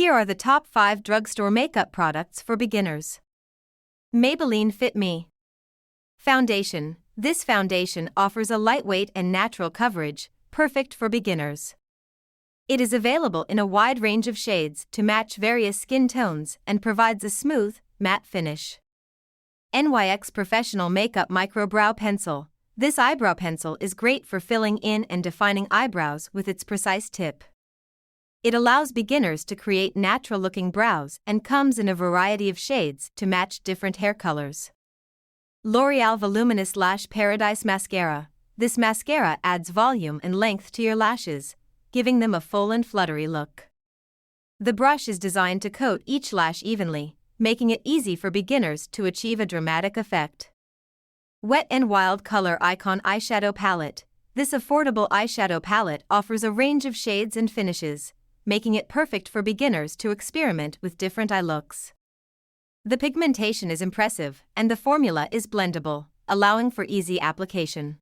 Here are the top 5 drugstore makeup products for beginners. Maybelline Fit Me Foundation. This foundation offers a lightweight and natural coverage, perfect for beginners. It is available in a wide range of shades to match various skin tones and provides a smooth, matte finish. NYX Professional Makeup Micro Brow Pencil. This eyebrow pencil is great for filling in and defining eyebrows with its precise tip. It allows beginners to create natural-looking brows and comes in a variety of shades to match different hair colors. L'Oreal Voluminous Lash Paradise Mascara. This mascara adds volume and length to your lashes, giving them a full and fluttery look. The brush is designed to coat each lash evenly, making it easy for beginners to achieve a dramatic effect. Wet n Wild Color Icon Eyeshadow Palette. This affordable eyeshadow palette offers a range of shades and finishes, making it perfect for beginners to experiment with different eye looks. The pigmentation is impressive, and the formula is blendable, allowing for easy application.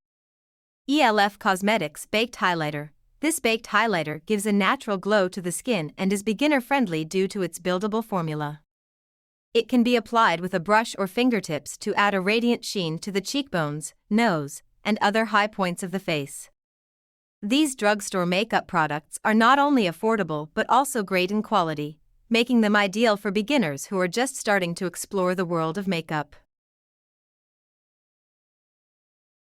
ELF Cosmetics Baked Highlighter. This baked highlighter gives a natural glow to the skin and is beginner-friendly due to its buildable formula. It can be applied with a brush or fingertips to add a radiant sheen to the cheekbones, nose, and other high points of the face. These drugstore makeup products are not only affordable but also great in quality, making them ideal for beginners who are just starting to explore the world of makeup.